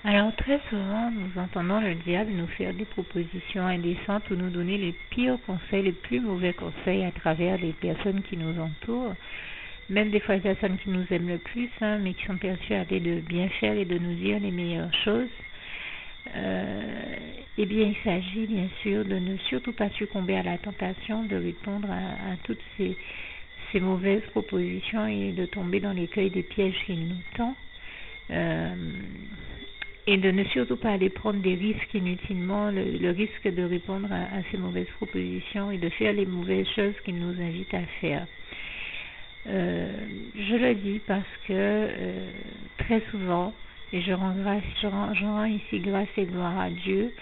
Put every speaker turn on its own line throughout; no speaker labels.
Alors très souvent, nous entendons le diable nous faire des propositions indécentes ou nous donner les pires conseils, les plus mauvais conseils à travers les personnes qui nous entourent, même des fois les personnes qui nous aiment le plus, mais qui sont persuadées de bien faire et de nous dire les meilleures choses. Eh bien, il s'agit bien sûr de ne surtout pas succomber à la tentation de répondre à toutes ces mauvaises propositions et de tomber dans l'écueil des pièges qu'il nous tend. Et de ne surtout pas aller prendre des risques inutilement, le risque de répondre à ces mauvaises propositions et de faire les mauvaises choses qu'il nous invite à faire. Je le dis parce que très souvent, et je rends ici grâce et gloire à Dieu,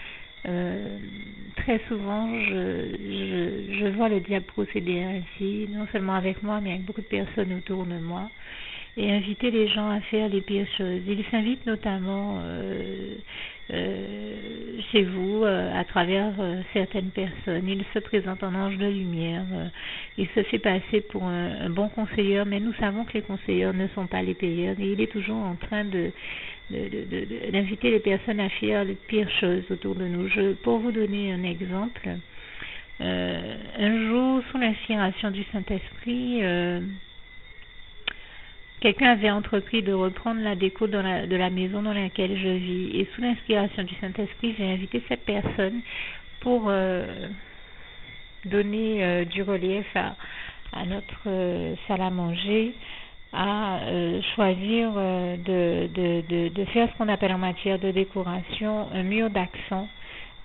très souvent je vois le diable procéder ainsi, non seulement avec moi, mais avec beaucoup de personnes autour de moi, et inviter les gens à faire les pires choses. Il s'invite notamment chez vous à travers certaines personnes. Il se présente en ange de lumière. Il se fait passer pour un bon conseiller, mais nous savons que les conseillers ne sont pas les payeurs. Et il est toujours en train d'inviter les personnes à faire les pires choses autour de nous. Pour vous donner un exemple, un jour, sous l'inspiration du Saint-Esprit, quelqu'un avait entrepris de reprendre la déco de la maison dans laquelle je vis. Et sous l'inspiration du Saint-Esprit, j'ai invité cette personne pour donner du relief à notre salle à manger, à choisir de faire ce qu'on appelle en matière de décoration un mur d'accent,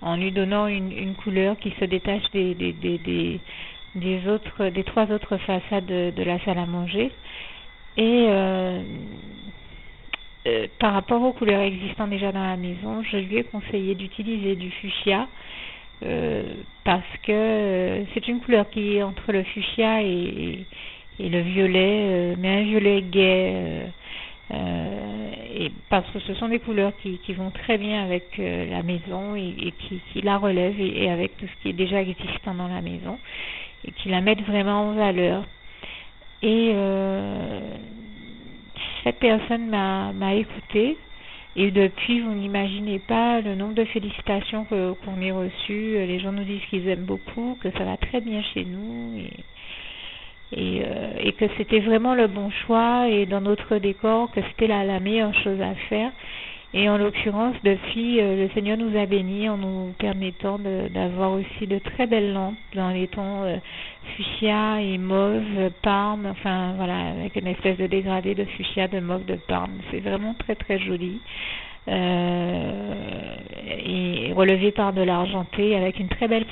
en lui donnant une couleur qui se détache des trois autres façades de la salle à manger. Et par rapport aux couleurs existantes déjà dans la maison, je lui ai conseillé d'utiliser du fuchsia parce que c'est une couleur qui est entre le fuchsia et le violet, mais un violet gai, et parce que ce sont des couleurs qui vont très bien avec la maison et qui la relèvent et avec tout ce qui est déjà existant dans la maison et qui la mettent vraiment en valeur. Et cette personne m'a écoutée et depuis, vous n'imaginez pas le nombre de félicitations qu'on ait reçues. Les gens nous disent qu'ils aiment beaucoup, que ça va très bien chez nous et que c'était vraiment le bon choix et dans notre décor, que c'était la meilleure chose à faire. Et en l'occurrence, depuis, le Seigneur nous a bénis en nous permettant d'avoir aussi de très belles lampes dans les tons fuchsia et mauve, parme, enfin voilà, avec une espèce de dégradé de fuchsia, de mauve, de parme. C'est vraiment très très joli. Et relevé par de l'argenté avec une très belle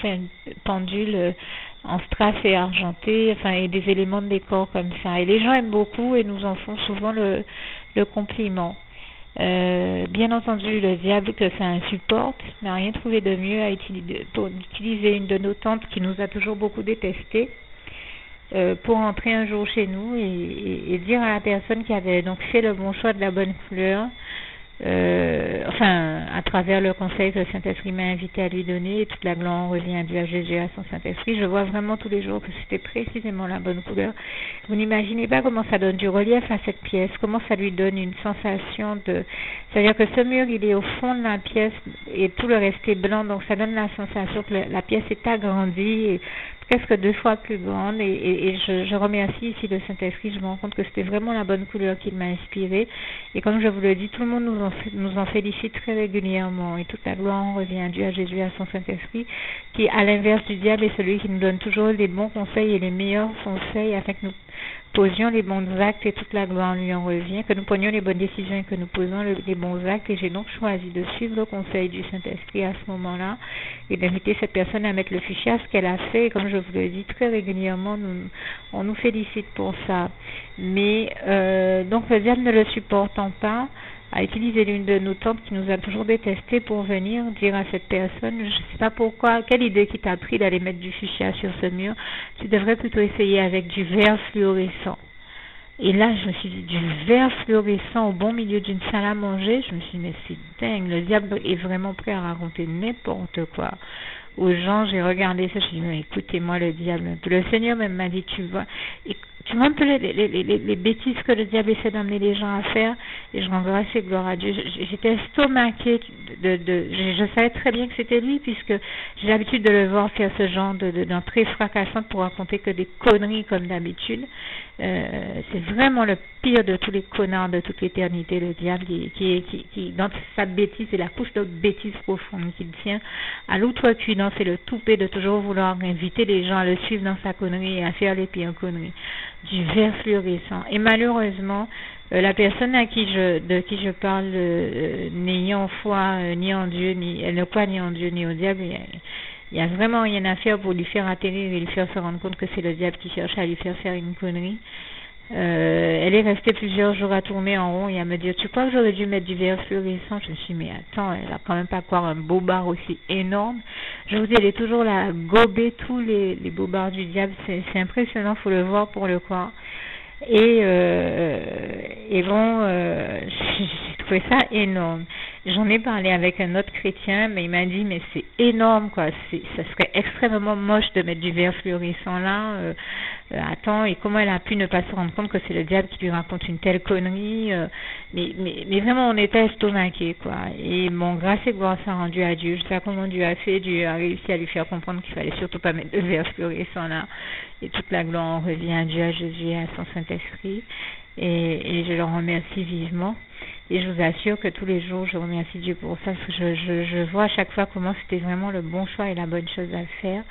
pendule en strass et argenté, enfin, et des éléments de décor comme ça. Et les gens aiment beaucoup et nous en font souvent le compliment. Bien entendu, le diable que ça insupporte n'a rien trouvé de mieux pour utiliser une de nos tantes qui nous a toujours beaucoup détesté pour entrer un jour chez nous et dire à la personne qui avait donc fait le bon choix de la bonne couleur, à travers le conseil que le Saint-Esprit m'a invité à lui donner, et toute la gloire revient à Dieu, à Jésus, à son Saint-Esprit. Je vois vraiment tous les jours que c'était précisément la bonne couleur. Vous n'imaginez pas comment ça donne du relief à cette pièce, comment ça lui donne une sensation c'est-à-dire que ce mur, il est au fond de la pièce et tout le reste est blanc, donc ça donne la sensation que la pièce est agrandie et presque 2 fois plus grande et je remercie ici le Saint-Esprit. Je me rends compte que c'était vraiment la bonne couleur qu'il m'a inspirée et comme je vous le dis, tout le monde nous en félicite très régulièrement et toute la gloire revient à Dieu, à Jésus, à son Saint-Esprit qui, à l'inverse du diable, est celui qui nous donne toujours les bons conseils et les meilleurs conseils afin que nous posions les bons actes et toute la gloire lui en revient, que nous prenions les bonnes décisions et que nous posons les bons actes. Et j'ai donc choisi de suivre le conseil du Saint-Esprit à ce moment-là et d'inviter cette personne à mettre le fuchsia, ce qu'elle a fait. Et comme je vous le dis très régulièrement, on nous félicite pour ça. Mais donc le diable ne le supportant pas, a utilisé l'une de nos tantes qui nous a toujours détesté pour venir dire à cette personne, je ne sais pas pourquoi, quelle idée qui t'a pris d'aller mettre du fuchsia sur ce mur, tu devrais plutôt essayer avec du vert fluorescent. Et là, je me suis dit, du vert fluorescent au bon milieu d'une salle à manger, je me suis dit, mais c'est dingue, le diable est vraiment prêt à raconter n'importe quoi aux gens. J'ai regardé ça, je me suis dit, mais écoutez-moi le diable. Le Seigneur même m'a dit, tu vois, et tu vois un peu les bêtises que le diable essaie d'amener les gens à faire, et je rends grâce et gloire à Dieu. J'étais estomaquée je savais très bien que c'était lui, puisque j'ai l'habitude de le voir faire ce genre d'entrée fracassante pour raconter que des conneries comme d'habitude. C'est vraiment le pire de tous les connards de toute l'éternité, le diable, qui dans sa bêtise, et la couche de bêtise profonde qu'il tient à l'outrecuidance et le toupet de toujours vouloir inviter les gens à le suivre dans sa connerie et à faire les pires conneries, du verre fluorescent. Et malheureusement, la personne de qui je parle, n'ayant foi ni en Dieu, elle ne croit ni en Dieu ni au diable, il n'y a vraiment rien à faire pour lui faire atterrir et lui faire se rendre compte que c'est le diable qui cherche à lui faire une connerie. Elle est restée plusieurs jours à tourner en rond et à me dire, tu crois que j'aurais dû mettre du verre fluorescent? Je me suis dit, mais attends, elle a quand même pas croire un bobard aussi énorme. Je vous dis, elle est toujours là à gober tous les bobards du diable. C'est impressionnant, faut le voir pour le croire. Et bon, j'ai trouvé ça énorme. J'en ai parlé avec un autre chrétien, mais il m'a dit, mais c'est énorme, quoi. Ça serait extrêmement moche de mettre du verre fluorescent là. Attends, et comment elle a pu ne pas se rendre compte que c'est le diable qui lui raconte une telle connerie? Mais vraiment, on était estomaqués, quoi. Et bon, grâce et gloire, ça a rendu à Dieu. Je sais pas comment Dieu a fait. Dieu a réussi à lui faire comprendre qu'il fallait surtout pas mettre de verre fluorescent là. Et toute la gloire revient à Dieu, à Jésus et à son Saint-Esprit. Et je le remercie vivement. Et je vous assure que tous les jours, je remercie Dieu pour ça, parce que je vois à chaque fois comment c'était vraiment le bon choix et la bonne chose à faire.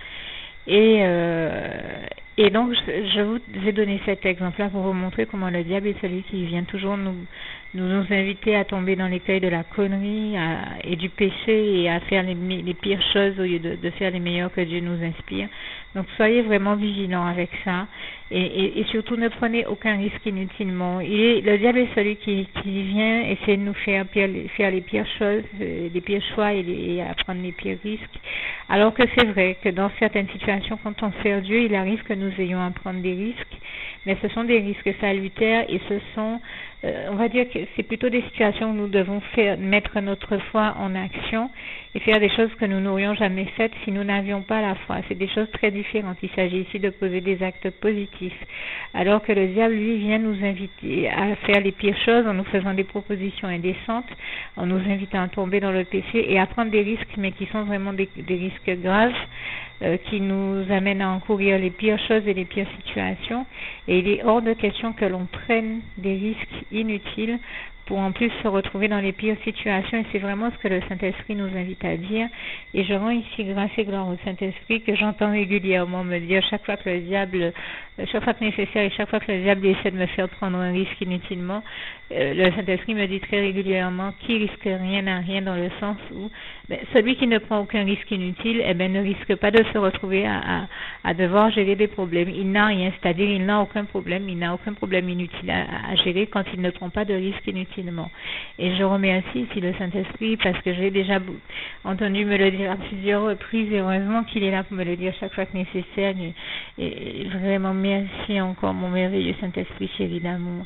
Et donc, je vous ai donné cet exemple-là pour vous montrer comment le diable est celui qui vient toujours nous inviter à tomber dans l'écueil de la connerie et du péché et à faire les pires choses au lieu de faire les meilleures que Dieu nous inspire. Donc, soyez vraiment vigilants avec ça et surtout ne prenez aucun risque inutilement. Le diable est celui qui vient essayer de nous faire les pires choses, les pires choix et à prendre les pires risques. Alors que c'est vrai que dans certaines situations, quand on sert Dieu, il arrive que nous ayons à prendre des risques, mais ce sont des risques salutaires et ce sont, on va dire que c'est plutôt des situations où nous devons mettre notre foi en action et faire des choses que nous n'aurions jamais faites si nous n'avions pas la foi. C'est des choses très différentes. Il s'agit ici de poser des actes positifs. Alors que le diable, lui, vient nous inviter à faire les pires choses en nous faisant des propositions indécentes, en nous invitant à tomber dans le péché et à prendre des risques, mais qui sont vraiment des risques graves, qui nous amènent à encourir les pires choses et les pires situations. Et il est hors de question que l'on prenne des risques inutiles pour en plus se retrouver dans les pires situations, et c'est vraiment ce que le Saint-Esprit nous invite à dire. Et je rends ici grâce et gloire au Saint-Esprit que j'entends régulièrement me dire chaque fois que nécessaire et chaque fois que le diable essaie de me faire prendre un risque inutilement, le Saint-Esprit me dit très régulièrement qui risque rien n'a rien, dans le sens où celui qui ne prend aucun risque inutile, ne risque pas de se retrouver à devoir gérer des problèmes. Il n'a rien, c'est-à-dire il n'a aucun problème inutile à gérer quand il ne prend pas de risque inutilement. Et je remercie ici le Saint-Esprit parce que j'ai déjà entendu me le dire à plusieurs reprises, et heureusement qu'il est là pour me le dire chaque fois que nécessaire. Et vraiment merci encore mon merveilleux Saint-Esprit chéri d'amour,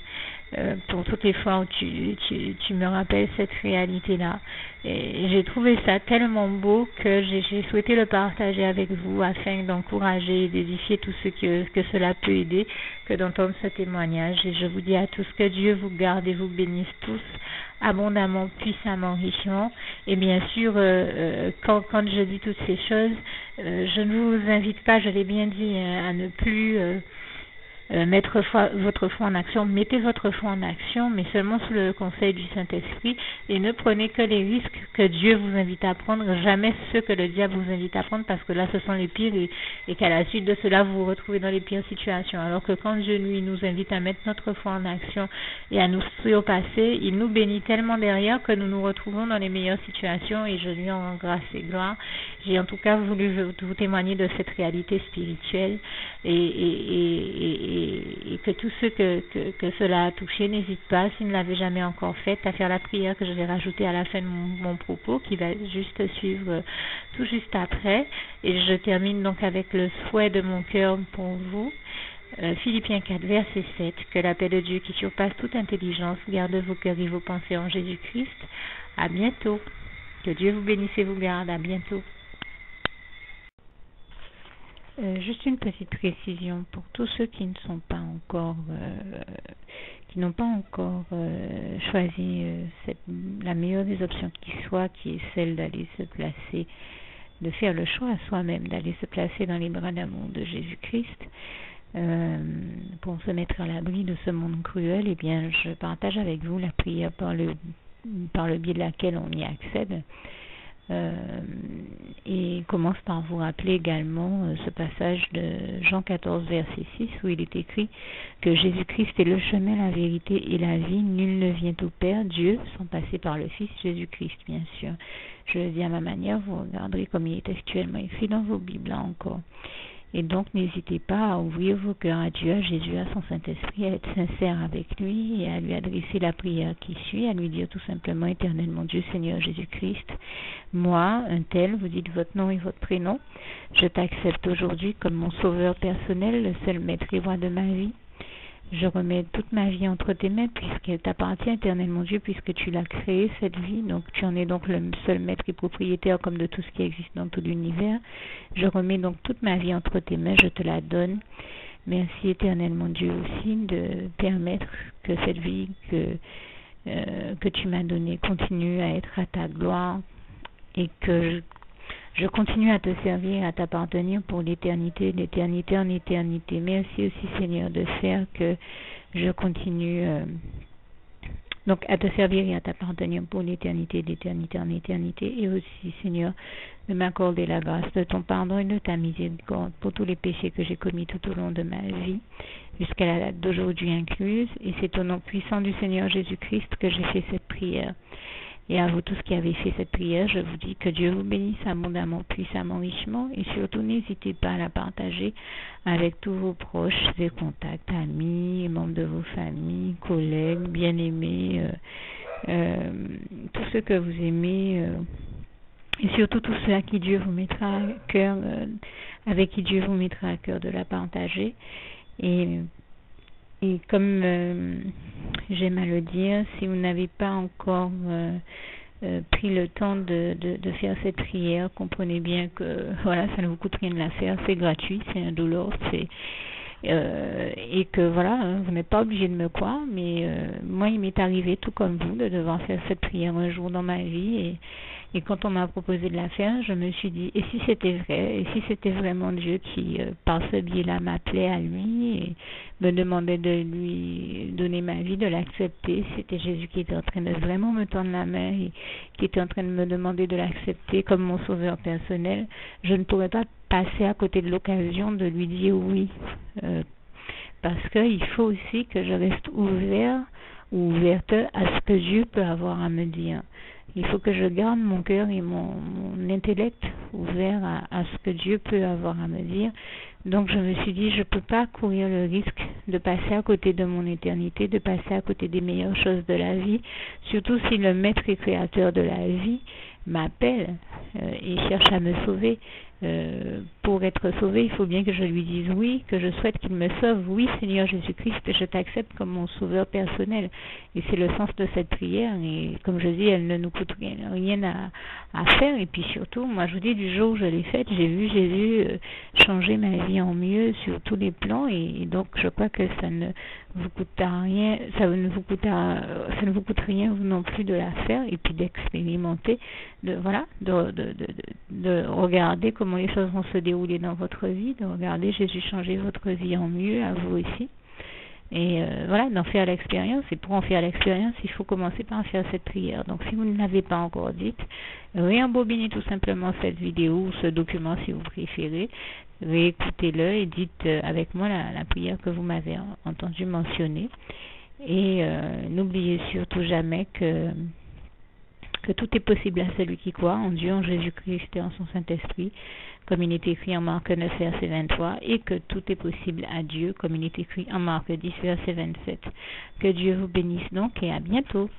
pour toutes les fois où tu me rappelles cette réalité-là. Et j'ai trouvé ça tellement beau que j'ai souhaité le partager avec vous afin d'encourager et d'édifier tous ceux que cela peut aider, que d'entendre ce témoignage. Et je vous dis à tous que Dieu vous garde et vous bénisse tous abondamment, puissamment, richement. Et bien sûr, quand je dis toutes ces choses, je ne vous invite pas, je l'ai bien dit, à ne plus mettre votre foi en action. Mettez votre foi en action, mais seulement sous le conseil du Saint-Esprit, et ne prenez que les risques que Dieu vous invite à prendre, jamais ceux que le diable vous invite à prendre, parce que là ce sont les pires, et qu'à la suite de cela vous vous retrouvez dans les pires situations. Alors que quand Dieu lui nous invite à mettre notre foi en action et à nous surpasser, il nous bénit tellement derrière que nous nous retrouvons dans les meilleures situations, et je lui en rends grâce et gloire. J'ai en tout cas voulu vous témoigner de cette réalité spirituelle, et que tous ceux que cela a touché n'hésitent pas, s'ils ne l'avaient jamais encore fait, à faire la prière que je vais rajouter à la fin de mon propos, qui va juste suivre tout juste après. Et je termine donc avec le souhait de mon cœur pour vous. Philippiens 4, verset 7, que la paix de Dieu qui surpasse toute intelligence garde vos cœurs et vos pensées en Jésus-Christ. À bientôt. Que Dieu vous bénisse et vous garde. À bientôt. Juste une petite précision pour tous ceux qui ne sont pas encore, qui n'ont pas encore choisi la meilleure des options qui soit, qui est celle d'aller se placer, de faire le choix à soi-même, d'aller se placer dans les bras d'amour de Jésus-Christ, pour se mettre à l'abri de ce monde cruel. Eh bien, je partage avec vous la prière par le biais de laquelle on y accède. Et commence par vous rappeler également ce passage de Jean 14 verset 6 où il est écrit que Jésus-Christ est le chemin, la vérité et la vie. Nul ne vient au Père, Dieu, sans passer par le Fils Jésus-Christ, bien sûr. Je le dis à ma manière, vous regarderez comme il est actuellement écrit dans vos Bibles là encore. Et donc, n'hésitez pas à ouvrir vos cœurs à Dieu, à Jésus, à son Saint-Esprit, à être sincère avec lui et à lui adresser la prière qui suit, à lui dire tout simplement, Éternel mon Dieu, Seigneur Jésus-Christ, moi, un tel, vous dites votre nom et votre prénom, je t'accepte aujourd'hui comme mon sauveur personnel, le seul maître et roi de ma vie. Je remets toute ma vie entre tes mains puisqu'elle t'appartient, Éternel mon Dieu, puisque tu l'as créée, cette vie. Donc tu en es donc le seul maître et propriétaire comme de tout ce qui existe dans tout l'univers. Je remets donc toute ma vie entre tes mains, je te la donne. Merci, Éternel mon Dieu, aussi de permettre que cette vie que tu m'as donnée continue à être à ta gloire et que je continue à te servir, à t'appartenir pour l'éternité, d'éternité en éternité. Merci aussi, Seigneur, de faire que je continue donc à te servir et à t'appartenir pour l'éternité, d'éternité en éternité. Et aussi, Seigneur, de m'accorder la grâce de ton pardon et de ta miséricorde pour tous les péchés que j'ai commis tout au long de ma vie, jusqu'à la date d'aujourd'hui incluse. Et c'est au nom puissant du Seigneur Jésus-Christ que j'ai fait cette prière. Et à vous tous qui avez fait cette prière, je vous dis que Dieu vous bénisse abondamment, puissamment, richement, et surtout n'hésitez pas à la partager avec tous vos proches et contacts, amis, membres de vos familles, collègues, bien-aimés, tous ceux que vous aimez, et surtout tous ceux à qui Dieu vous mettra à cœur, avec qui Dieu vous mettra à cœur de la partager. Et comme j'aime à le dire, si vous n'avez pas encore pris le temps de faire cette prière, comprenez bien que voilà, ça ne vous coûte rien de la faire, c'est gratuit, c'est indolore, et que voilà, vous n'êtes pas obligé de me croire, mais moi il m'est arrivé tout comme vous de devoir faire cette prière un jour dans ma vie, et quand on m'a proposé de la faire, je me suis dit, et si c'était vrai, et si c'était vraiment Dieu qui, par ce biais-là, m'appelait à lui et me demandait de lui donner ma vie, de l'accepter, c'était Jésus qui était en train de vraiment me tendre la main et qui était en train de me demander de l'accepter comme mon sauveur personnel, je ne pourrais pas passer à côté de l'occasion de lui dire oui, parce qu'il faut aussi que je reste ouvert ou ouverte à ce que Dieu peut avoir à me dire. Il faut que je garde mon cœur et mon intellect ouverts à ce que Dieu peut avoir à me dire. Donc je me suis dit, je ne peux pas courir le risque de passer à côté de mon éternité, de passer à côté des meilleures choses de la vie, surtout si le maître et créateur de la vie m'appelle et cherche à me sauver. Pour être sauvé, il faut bien que je lui dise oui, que je souhaite qu'il me sauve. Oui, Seigneur Jésus-Christ, je t'accepte comme mon sauveur personnel. Et c'est le sens de cette prière. Et comme je dis, elle ne nous coûte rien à faire. Et puis surtout, moi je vous dis, du jour où je l'ai faite, j'ai vu Jésus changer ma vie en mieux sur tous les plans. Et donc je crois que ça ne vous coûtera rien, ça ne vous coûte rien vous non plus de la faire et puis d'expérimenter, de regarder comment les choses vont se dérouler dans votre vie, de regarder Jésus changer votre vie en mieux, à vous aussi. Et voilà, d'en faire l'expérience. Et pour en faire l'expérience, il faut commencer par faire cette prière. Donc si vous ne l'avez pas encore dite, réembobinez tout simplement cette vidéo ou ce document si vous préférez, réécoutez-le et dites avec moi la prière que vous m'avez entendu mentionner. Et n'oubliez surtout jamais que tout est possible à celui qui croit en Dieu, en Jésus-Christ et en son Saint-Esprit, comme il est écrit en Marc 9, verset 23, et que tout est possible à Dieu, comme il est écrit en Marc 10, verset 27. Que Dieu vous bénisse donc et à bientôt.